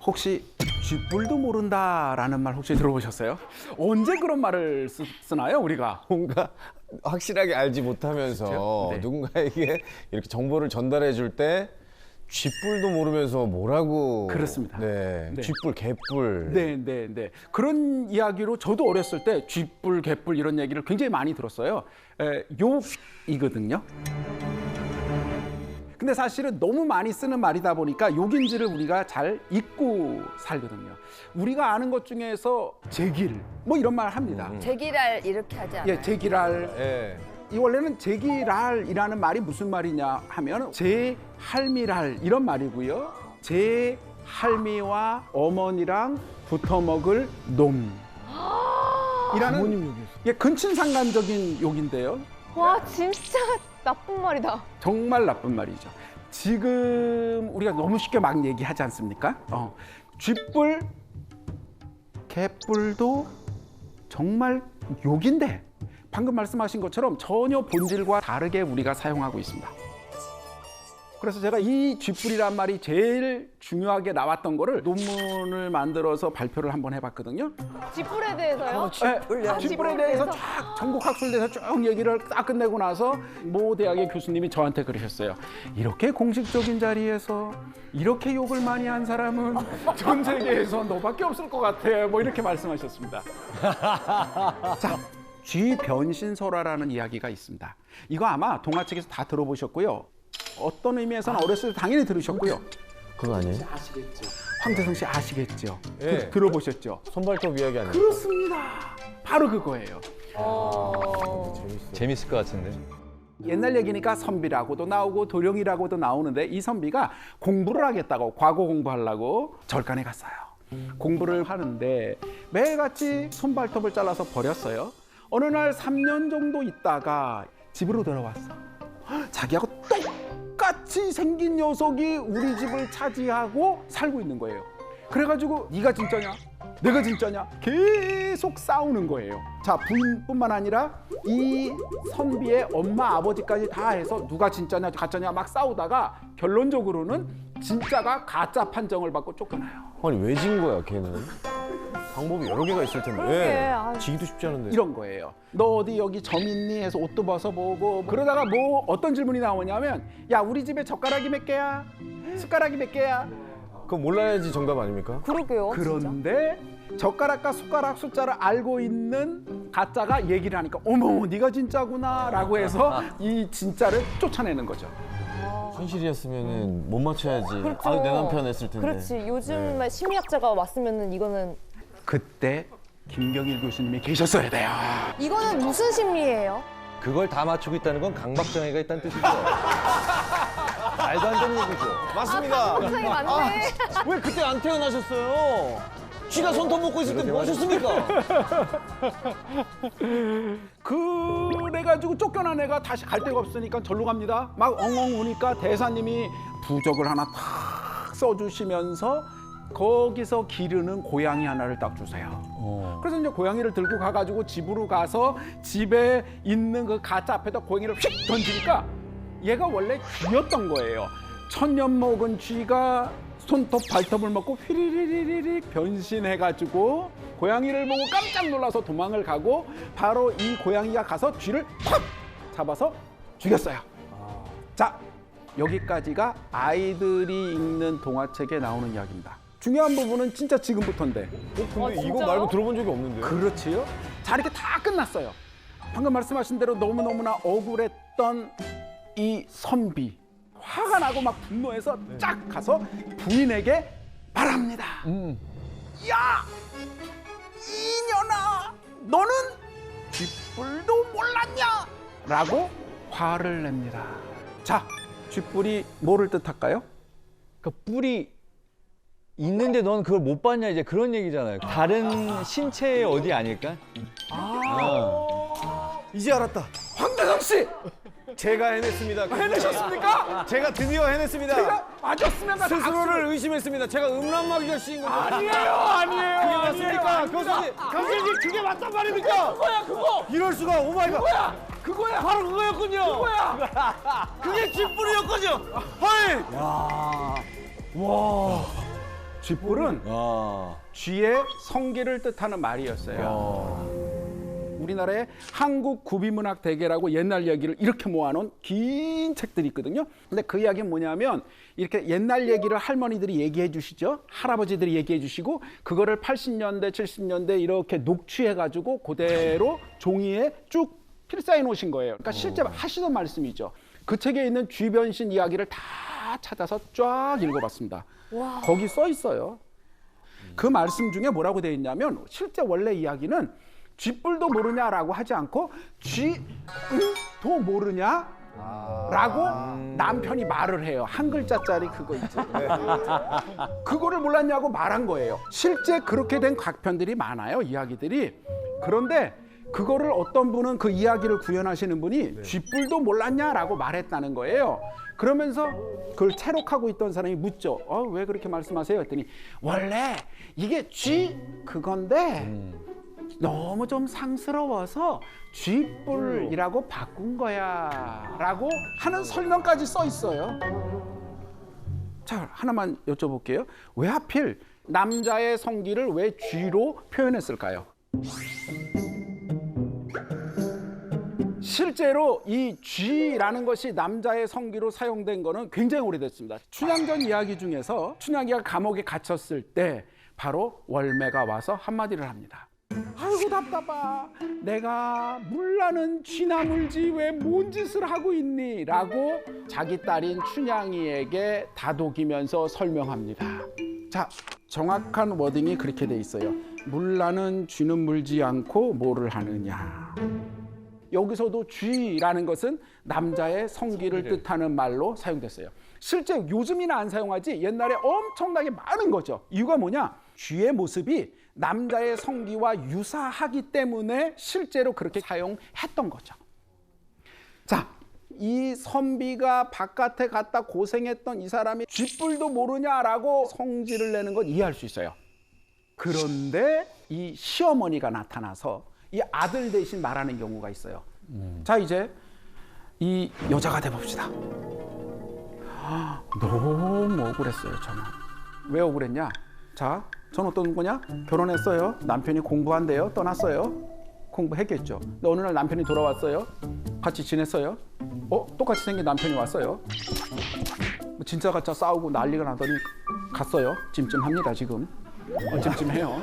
혹시 쥐뿔도 모른다라는 말 혹시 들어보셨어요? 언제 그런 말을 쓰나요, 우리가? 뭔가 확실하게 알지 못하면서 네. 누군가에게 이렇게 정보를 전달해 줄 때 쥐뿔도 모르면서 뭐라고. 그렇습니다. 네. 네. 쥐뿔, 개뿔. 네. 그런 이야기로 저도 어렸을 때 쥐뿔, 개뿔 이런 얘기를 굉장히 많이 들었어요. 욕이거든요. 근데 사실은 너무 많이 쓰는 말이다 보니까 욕인지를 우리가 잘 잊고 살거든요. 우리가 아는 것 중에서 제길 뭐 이런 말 합니다. 제기랄 이렇게 하지 않아요? 예, 제기랄. 예. 이 원래는 제기랄이라는 말이 무슨 말이냐 하면 제 할미랄 이런 말이고요. 제 할미와 어머니랑 붙어 먹을 놈. 이라는 예, 근친상간적인 욕인데요. 와 진짜 나쁜 말이다. 정말 나쁜 말이죠. 지금 우리가 너무 쉽게 막 얘기하지 않습니까? 쥐뿔, 개뿔도 정말 욕인데 방금 말씀하신 것처럼 전혀 본질과 다르게 우리가 사용하고 있습니다. 그래서 제가 이 쥐뿔이란 말이 제일 중요하게 나왔던 거를 논문을 만들어서 발표를 한번 해봤거든요. 쥐뿔에 대해서요? 네, 쥐뿔에 대해서 쫙 전국 학술대에서 쭉 얘기를 딱 끝내고 나서 모 대학의 교수님이 저한테 그러셨어요. 이렇게 공식적인 자리에서 이렇게 욕을 많이 한 사람은 전 세계에서 너밖에 없을 것 같아. 뭐 이렇게 말씀하셨습니다. 자, 쥐변신설화라는 이야기가 있습니다. 이거 아마 동화책에서 다 들어보셨고요. 어떤 의미에서는 어렸을 때 당연히 들으셨고요. 그거 아니에요? 아시겠죠. 황재성 씨 아시겠죠. 예. 들어보셨죠. 손발톱 이야기 아니에요? 그렇습니다. 바로 그거예요. 재밌을 것 같은데. 옛날 얘기니까 선비라고도 나오고 도령이라고도 나오는데 이 선비가 공부를 하겠다고 과거 공부하려고 절간에 갔어요. 공부를 하는데 매일같이 손발톱을 잘라서 버렸어요. 어느 날 3년 정도 있다가 집으로 돌아왔어. 자기하고 똑같이 생긴 녀석이 우리 집을 차지하고 살고 있는 거예요. 그래가지고 네가 진짜냐? 내가 진짜냐? 계속 싸우는 거예요. 자, 부인뿐만 아니라 이 선비의 엄마, 아버지까지 다 해서 누가 진짜냐, 가짜냐 막 싸우다가 결론적으로는 진짜가 가짜 판정을 받고 쫓겨나요. 아니 왜 진 거야 걔는? 방법이 여러 개가 있을 텐데. 그러게, 예. 아유. 지기도 쉽지 않은데. 이런 거예요. 너 어디 여기 점 있니? 해서 옷도 벗어보고 그러다가 뭐 어떤 질문이 나오냐면 야, 우리 집에 젓가락이 몇 개야? 숟가락이 몇 개야? 그거 몰라야지 정답 아닙니까? 그러게요. 그런데 젓가락과 숟가락 숫자를 알고 있는 가짜가 얘기를 하니까 어머, 네가 진짜구나 라고 해서 이 진짜를 쫓아내는 거죠. 현실이었으면은 못 맞춰야지. 그렇죠. 아유 내 남편 했을 텐데. 그렇지. 요즘 심리학자가 왔으면은 이거는 그때 김경일 교수님이 계셨어야 돼요. 이거는 무슨 심리예요? 그걸 다 맞추고 있다는 건 강박장애가 있다는 뜻이죠. 말도 안 되는 얘기죠. 맞습니다. 굉장히 많네. 왜 그때 안 태어나셨어요? 쥐가 손톱 먹고 있을 때 뭐 하셨습니까? 그래가지고 쫓겨난 애가 다시 갈 데가 없으니까 절로 갑니다. 막 엉엉 우니까 대사님이 부적을 하나 탁 써주시면서 거기서 기르는 고양이 하나를 딱 주세요. 그래서 이제 고양이를 들고 가가지고 집으로 가서 집에 있는 그 가짜 앞에다 고양이를 휙 던지니까 얘가 원래 쥐였던 거예요. 천년 먹은 쥐가 손톱 발톱을 먹고 휘리리리리 변신해가지고 고양이를 보고 깜짝 놀라서 도망을 가고 바로 이 고양이가 가서 쥐를 팍 잡아서 죽였어요. 자, 여기까지가 아이들이 읽는 동화책에 나오는 이야기입니다. 중요한 부분은 진짜 지금부터인데. 근데 이거 진짜요? 말고 들어본 적이 없는데. 그렇지요? 자, 이렇게 다 끝났어요. 방금 말씀하신 대로 너무너무나 억울했던 이 선비. 화가 나고 막 분노해서 쫙 가서 부인에게 말합니다. 야! 이년아! 너는 쥐뿔도 몰랐냐? 라고 화를 냅니다. 자, 쥐뿔이 뭐를 뜻할까요? 그러니까 뿔이 있는데 넌 그걸 못 봤냐 이제 그런 얘기잖아요. 다른 신체의 어디 아닐까? 이제 알았다. 황대성 씨! 제가 해냈습니다. 해내셨습니까? 제가 드디어 해냈습니다. 제가 맞았으면 나 스스로를 의심했습니다. 제가 음란마귀가 씌인 거죠. 아니에요. 그게 맞습니까? 교수님, 교수님 그게 맞단 말입니까? 그거야, 그거! 이럴 수가. 오마이갓. 그거야! 바로 그거였군요. 그거야! 그게 쥐뿔이었군요. 헐. 와. 쥐뿔은 아. 쥐의 성기를 뜻하는 말이었어요. 우리나라의 한국 구비문학 대계라고 옛날 이야기를 이렇게 모아놓은 긴 책들이 있거든요. 근데 그 이야기는 뭐냐면 이렇게 옛날 얘기를 할머니들이 얘기해 주시죠. 할아버지들이 얘기해 주시고 그거를 80년대, 70년대 이렇게 녹취해가지고 그대로 종이에 쭉 필사해 놓으신 거예요. 그러니까 실제 하시던 말씀이죠. 그 책에 있는 쥐변신 이야기를 다 찾아서 쫙 읽어봤습니다. 거기 써 있어요. 그 말씀 중에 뭐라고 되어 있냐면 실제 원래 이야기는 쥐뿔도 모르냐라고 하지 않고 쥐도 모르냐라고 남편이 말을 해요. 한 글자짜리 그거 있죠. 그거를 몰랐냐고 말한 거예요. 실제 그렇게 된 각편들이 많아요. 이야기들이. 그런데 그거를 어떤 분은 그 이야기를 구현하시는 분이 쥐뿔도 몰랐냐라고 말했다는 거예요. 그러면서 그걸 체록하고 있던 사람이 묻죠. 왜 그렇게 말씀하세요? 했더니 원래 이게 쥐 그건데 너무 좀 상스러워서 쥐뿔이라고 바꾼 거야 라고 하는 설명까지 써 있어요. 자, 하나만 여쭤볼게요. 왜 하필 남자의 성기를 왜 쥐로 표현했을까요? 실제로 이 쥐라는 것이 남자의 성기로 사용된 거는 굉장히 오래됐습니다. 춘향전 이야기 중에서 춘향이가 감옥에 갇혔을 때 바로 월매가 와서 한마디를 합니다. 아이고 답답하, 내가 물나는 쥐나 물지 왜 뭔 짓을 하고 있니? 라고 자기 딸인 춘향이에게 다독이면서 설명합니다. 자, 정확한 워딩이 그렇게 돼 있어요. 물나는 쥐는 물지 않고 뭐를 하느냐. 여기서도 쥐라는 것은 남자의 성기를 뜻하는 말로 사용됐어요. 실제 요즘이나 안 사용하지 옛날에 엄청나게 많은 거죠. 이유가 뭐냐? 쥐의 모습이 남자의 성기와 유사하기 때문에 실제로 그렇게 사용했던 거죠. 자, 이 선비가 바깥에 갔다 고생했던 이 사람이 쥐뿔도 모르냐라고 성질을 내는 건 이해할 수 있어요. 그런데 이 시어머니가 나타나서 이 아들 대신 말하는 경우가 있어요. 자, 이제 이 여자가 돼봅시다. 너무 억울했어요, 저는. 왜 억울했냐? 자, 전 어떤 거냐? 결혼했어요. 남편이 공부한대요. 떠났어요. 공부했겠죠. 근데 어느 날 남편이 돌아왔어요. 같이 지냈어요. 똑같이 생긴 남편이 왔어요. 진짜 가짜 싸우고 난리가 나더니 갔어요. 찜찜합니다, 지금. 찜찜해요.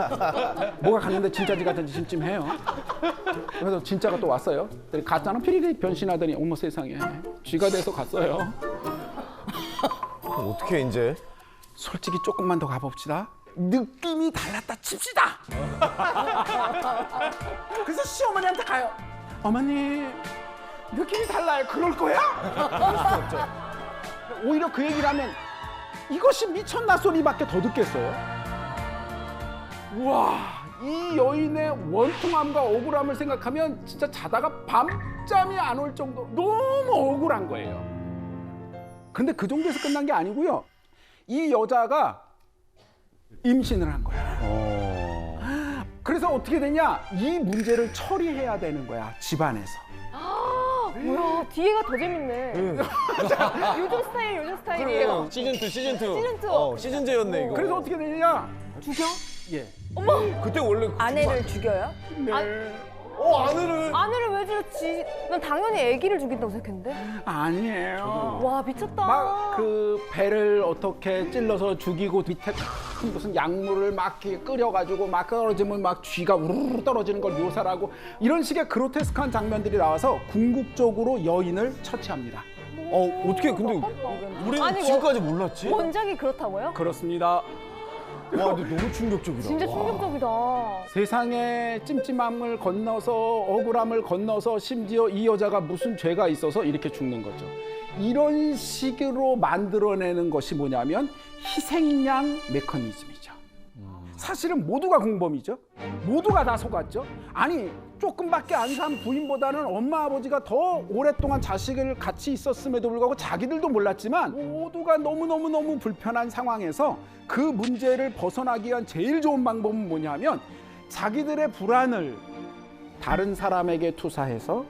뭐가 갔는데 진짜지 같은지 찜찜해요. 그래서 진짜가 또 왔어요. 가짜는 피리리 변신하더니 어머 세상에 쥐가 돼서 갔어요. 어떻게 이제? 솔직히 조금만 더 가봅시다. 느낌이 달랐다 칩시다. 그래서 시어머니한테 가요. 어머니 느낌이 달라요. 그럴 거야? 오히려 그 얘기를 하면 이것이 미쳤나 소리밖에 더 듣겠어요. 우와, 이 여인의 원통함과 억울함을 생각하면 진짜 자다가 밤잠이 안 올 정도 너무 억울한 거예요. 근데 그 정도에서 끝난 게 아니고요. 이 여자가 임신을 한 거야. 그래서 어떻게 되냐? 이 문제를 처리해야 되는 거야, 집안에서. 뭐야, 뒤에가 더 재밌네. 요즘 스타일이에요. 시즌2. 시즌제였네, 이거. 그래서 어떻게 되냐? 죽여? 예. 그때 원래. 아내를 죽여요? 네. 아내를. 아내를 왜 죽였지? 난 당연히 아기를 죽인다고 생각했는데. 아니에요. 와, 미쳤다. 막 그 배를 어떻게 찔러서 죽이고 밑에 큰 무슨 약물을 막 이렇게 끓여가지고 막 떨어지면 막 쥐가 우르르 떨어지는 걸 묘사를 하고 이런 식의 그로테스크한 장면들이 나와서 궁극적으로 여인을 처치합니다. 어떻게 근데 우리는 아니, 지금까지 몰랐지? 원작이 그렇다고요? 그렇습니다. 와, 근데 너무 충격적이다. 진짜 충격적이다. 세상의 찜찜함을 건너서 억울함을 건너서 심지어 이 여자가 무슨 죄가 있어서 이렇게 죽는 거죠. 이런 식으로 만들어내는 것이 뭐냐면 희생양 메커니즘이죠. 사실은 모두가 공범이죠. 모두가 다 속았죠. 아니 조금밖에 안 산 부인보다는 엄마 아버지가 더 오랫동안 자식을 같이 있었음에도 불구하고 자기들도 몰랐지만 모두가 너무너무 불편한 상황에서 그 문제를 벗어나기 위한 제일 좋은 방법은 뭐냐면 자기들의 불안을 다른 사람에게 투사해서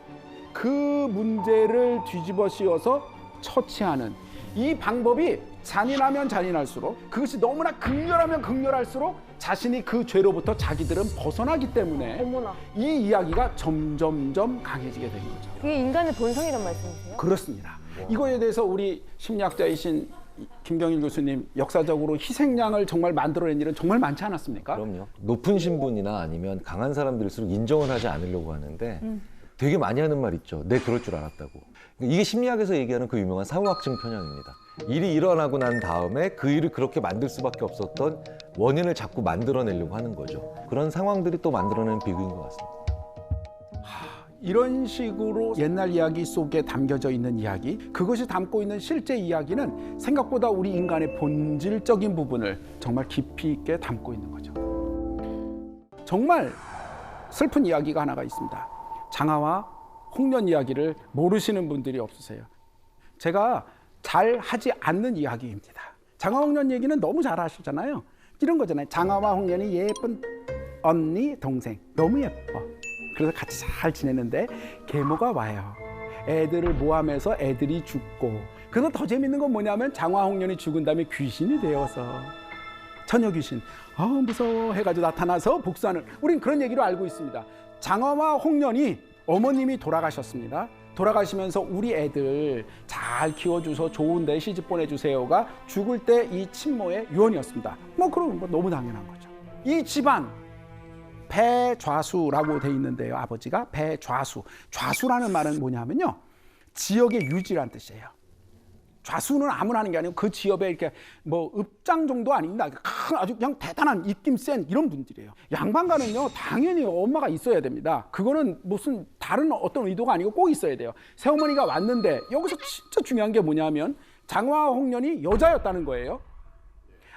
그 문제를 뒤집어 씌워서 처치하는 이 방법이 잔인하면 잔인할수록 그것이 너무나 극렬하면 극렬할수록 자신이 그 죄로부터 자기들은 벗어나기 때문에 어머나. 이 이야기가 점점점 강해지게 되는 거죠. 그게 인간의 본성이란 말씀이세요? 그렇습니다. 이거에 대해서 우리 심리학자이신 김경일 교수님, 역사적으로 희생양을 정말 만들어낸 일은 정말 많지 않았습니까? 그럼요. 높은 신분이나 아니면 강한 사람들일수록 인정을 하지 않으려고 하는데 되게 많이 하는 말 있죠. 내 그럴 줄 알았다고. 이게 심리학에서 얘기하는 그 유명한 사후학증 편향입니다. 일이 일어나고 난 다음에 그 일을 그렇게 만들 수밖에 없었던 원인을 자꾸 만들어내려고 하는 거죠. 그런 상황들이 또 만들어내는 비극인 것 같습니다. 이런 식으로 옛날 이야기 속에 담겨져 있는 이야기, 그것이 담고 있는 실제 이야기는 생각보다 우리 인간의 본질적인 부분을 정말 깊이 있게 담고 있는 거죠. 정말 슬픈 이야기가 하나가 있습니다. 장하와 홍련 이야기를 모르시는 분들이 없으세요. 제가 잘 하지 않는 이야기입니다. 장하 홍련 얘기는 너무 잘 아시잖아요. 이런 거잖아요. 장하와 홍련이 예쁜 언니, 동생, 너무 예뻐. 그래서 같이 잘 지내는데 계모가 와요. 애들을 모함해서 애들이 죽고, 그래서 더 재밌는 건 뭐냐면 장하 홍련이 죽은 다음에 귀신이 되어서 처녀 귀신, 무서워 해가지고 나타나서 복수하는, 우린 그런 얘기로 알고 있습니다. 장하와 홍련이 어머님이 돌아가셨습니다. 돌아가시면서 우리 애들 잘 키워줘서 좋은 데 시집 보내주세요가 죽을 때 이 친모의 유언이었습니다. 그럼 너무 당연한 거죠. 이 집안 배좌수라고 돼 있는데요. 아버지가 배좌수. 좌수라는 말은 뭐냐면요, 지역의 유지란 뜻이에요. 좌수는 아무나 하는 게 아니고 그 지역에 이렇게 읍장 정도 아닙니다. 아주 그냥 대단한 입김 센 이런 분들이에요. 양반가는요, 당연히 엄마가 있어야 됩니다. 그거는 무슨 다른 어떤 의도가 아니고 꼭 있어야 돼요. 새어머니가 왔는데 여기서 진짜 중요한 게 뭐냐면 장하 홍련이 여자였다는 거예요.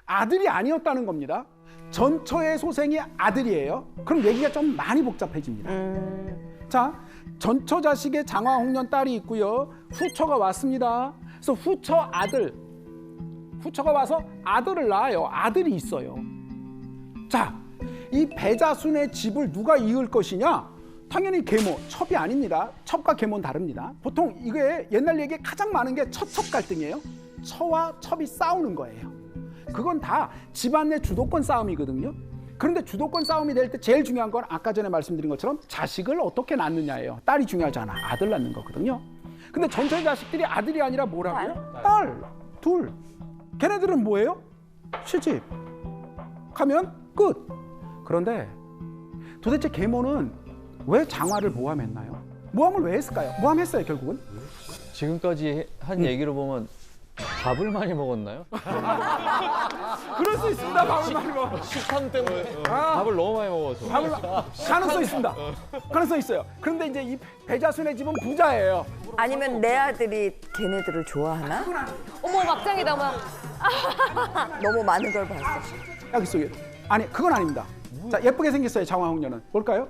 아들이 아니었다는 겁니다. 전처의 소생이 아들이에요. 그럼 얘기가 좀 많이 복잡해집니다. 자, 전처 자식의 장하 홍련 딸이 있고요. 후처가 왔습니다. 그래서 후처가 와서 아들을 낳아요. 아들이 있어요. 자, 이 배자순의 집을 누가 이을 것이냐? 당연히 계모, 첩이 아닙니다. 첩과 계모는 다릅니다. 보통 이게 옛날 얘기에 가장 많은 게 처첩 갈등이에요. 처와 첩이 싸우는 거예요. 그건 다 집안 내 주도권 싸움이거든요. 그런데 주도권 싸움이 될 때 제일 중요한 건 아까 전에 말씀드린 것처럼 자식을 어떻게 낳느냐예요. 딸이 중요하잖아. 아들 낳는 거거든요. 근데 전처의 자식들이 아들이 아니라 뭐라고요? 딸, 둘. 걔네들은 뭐예요? 시집. 가면 끝. 그런데 도대체 계모는 왜 장하를 모함했나요? 모함을 왜 했을까요? 모함했어요, 결국은. 지금까지 한 얘기로 보면 밥을 많이 먹었나요? 그럴 수 있습니다. 밥을 많이 먹어. 식탐 때문에. 밥을 너무 많이 먹어서. 가능성 있습니다. 가능성 있어요. 그런데 이제 이 배자순의 집은 부자예요. 아니면 내 아들이 걔네들을 좋아하나? 어머, 막장이다, 막. 너무 많은 걸 봤어. 여기 속에. 아니, 그건 아닙니다. 자, 예쁘게 생겼어요, 장하 홍련은. 뭘까요?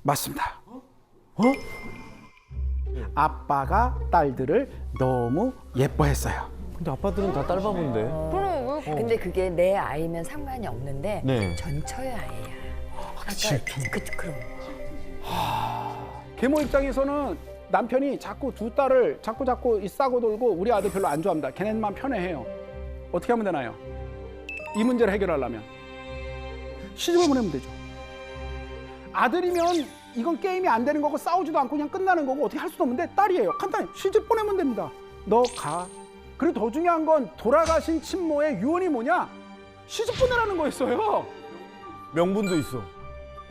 맞습니다. 아빠가 딸들을 너무 예뻐했어요. 근데 아빠들은 다 딸바본데. 그럼 왜 근데 그게 내 아이면 상관이 없는데 네. 전처의 아이야. 그럼. 계모 입장에서는 남편이 자꾸 두 딸을 자꾸 싸고 돌고 우리 아들 별로 안 좋아합니다. 걔네만 편애해요. 어떻게 하면 되나요? 이 문제를 해결하려면 시집을 보내면 되죠. 아들이면 이건 게임이 안 되는 거고 싸우지도 않고 그냥 끝나는 거고 어떻게 할 수도 없는데, 딸이에요. 간단히 시집 보내면 됩니다. 너 가. 그리고 더 중요한 건 돌아가신 친모의 유언이 뭐냐? 시집 보내라는 거였어요. 명분도 있어.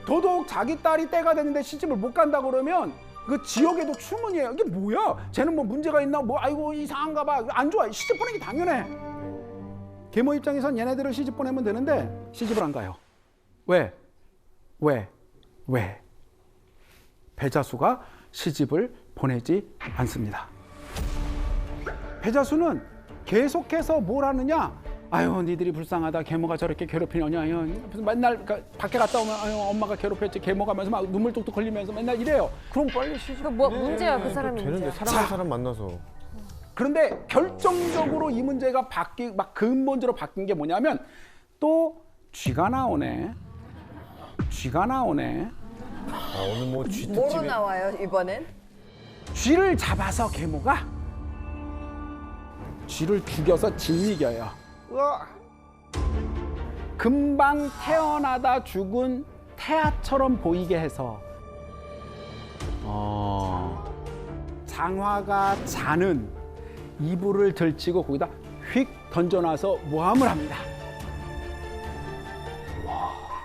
더더욱 자기 딸이 때가 됐는데 시집을 못 간다 그러면 그 지역에도 추문이에요. 이게 뭐야? 쟤는 뭐 문제가 있나? 아이고 이상한가 봐. 안 좋아. 시집 보내기 당연해. 계모 입장에선 얘네들을 시집 보내면 되는데 시집을 안 가요. 왜? 배자수가 시집을 보내지 않습니다. 배자수는 계속해서 뭘 하느냐? 아유, 니들이 불쌍하다. 계모가 저렇게 괴롭히느냐? 맨날 밖에 갔다 오면 아유, 엄마가 괴롭혔지. 계모 가면서 막 눈물 뚝뚝 흘리면서 맨날 이래요. 그럼 빨리 시집. 문제야, 그 사람이 되는데 문제야. 사람과 사람 만나서. 그런데 결정적으로 이 문제가 막 근본적으로 바뀐 게 뭐냐면 또 쥐가 나오네. 오늘 뭐 뭐로 나와요 이번엔? 쥐를 잡아서 계모가 쥐를 죽여서 짓이겨요. 금방 태어나다 죽은 태아처럼 보이게 해서 장화가 자는 이불을 들치고 거기다 휙 던져놔서 모함을 합니다.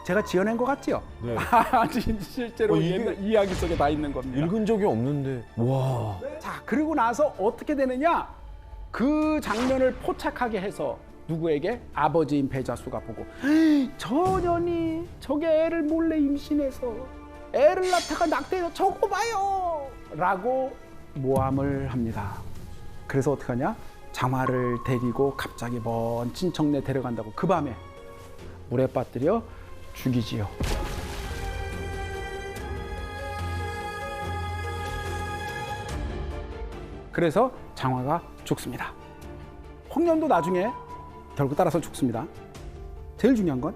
제가 지어낸 것 같지요? 네. 실제로 이게- 옛날 이야기 속에 다 있는 겁니다. 읽은 적이 없는데. 와. 자, 그리고 나서 어떻게 되느냐? 그 장면을 포착하게 해서 누구에게? 아버지인 배자수가 보고 저 년이 저게 애를 몰래 임신해서 애를 낳다가 낙태해서 저거 봐요! 라고 모함을 합니다. 그래서 어떻게 하냐? 장화를 데리고 갑자기 먼 친척네 데려간다고 그 밤에 물에 빠뜨려 죽이지요. 그래서 장화가 죽습니다. 홍련도 나중에 결국 따라서 죽습니다. 제일 중요한 건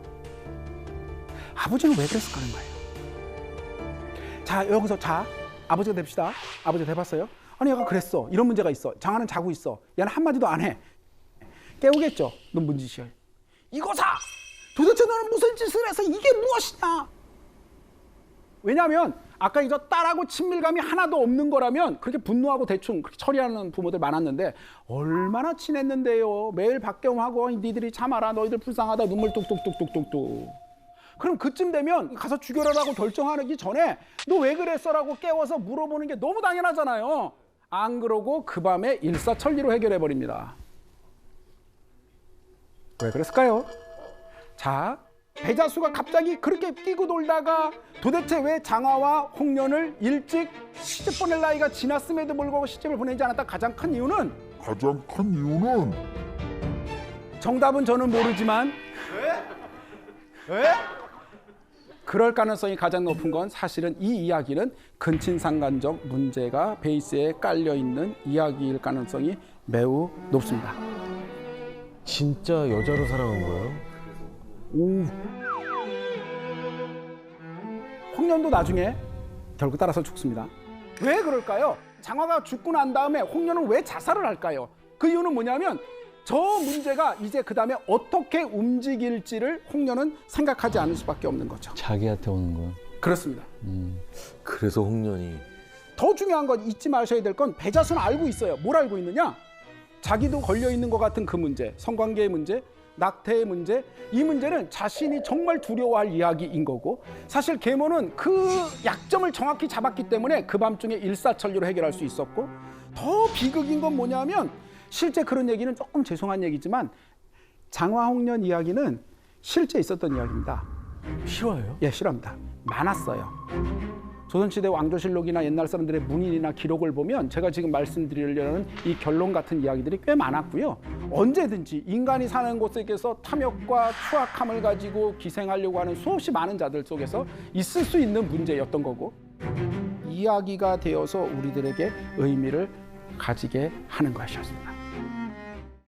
아버지는 왜 그랬을까 하는 거예요. 자, 여기서 아버지가 됩시다. 아버지가 돼봤어요? 아니, 얘가 그랬어. 이런 문제가 있어. 장화는 자고 있어. 얘는 한마디도 안 해. 깨우겠죠. 넌 뭔 짓이야. 이거사! 도대체 너는 무슨 짓을 해서 이게 무엇이냐? 왜냐하면 아까 이저 딸하고 친밀감이 하나도 없는 거라면 그렇게 분노하고 대충 그렇게 처리하는 부모들 많았는데 얼마나 친했는데요. 매일 박경하고 니들이 참아라. 너희들 불쌍하다. 눈물 뚝뚝뚝뚝뚝뚝. 그럼 그쯤 되면 가서 죽여라라고 결정하기 전에 너 왜 그랬어라고 깨워서 물어보는 게 너무 당연하잖아요. 안 그러고 그 밤에 일사천리로 해결해버립니다. 왜 그랬을까요? 자, 배자수가 갑자기 그렇게 끼고 돌다가 도대체 왜 장화와 홍련을 일찍 시집 보낼 나이가 지났음에도 불구하고 시집을 보내지 않았다 가장 큰 이유는 정답은 저는 모르지만 그럴 가능성이 가장 높은 건 사실은 이 이야기는 근친상간적 문제가 베이스에 깔려있는 이야기일 가능성이 매우 높습니다. 진짜 여자로 살아간 거예요? 홍련도 나중에 결국 따라서 죽습니다. 왜 그럴까요? 장화가 죽고 난 다음에 홍련은 왜 자살을 할까요? 그 이유는 뭐냐면 저 문제가 이제 그 다음에 어떻게 움직일지를 홍련은 생각하지 않을 수밖에 없는 거죠. 자기한테 오는 거. 그렇습니다. 그래서 홍련이 더 중요한 건 잊지 마셔야 될 건 배자수는 알고 있어요. 뭘 알고 있느냐? 자기도 걸려있는 것 같은 그 문제, 성관계의 문제, 낙태의 문제, 이 문제는 자신이 정말 두려워할 이야기인 거고 사실 계모는 그 약점을 정확히 잡았기 때문에 그 밤중에 일사천리로 해결할 수 있었고 더 비극인 건 뭐냐면 실제 그런 얘기는 조금 죄송한 얘기지만 장화홍련 이야기는 실제 있었던 이야기입니다. 실화예요? 예, 실화입니다. 많았어요. 조선시대 왕조실록이나 옛날 사람들의 문인이나 기록을 보면 제가 지금 말씀드리려는 이 결론 같은 이야기들이 꽤 많았고요. 언제든지 인간이 사는 곳에서 탐욕과 추악함을 가지고 기생하려고 하는 수없이 많은 자들 속에서 있을 수 있는 문제였던 거고 이야기가 되어서 우리들에게 의미를 가지게 하는 것이었습니다.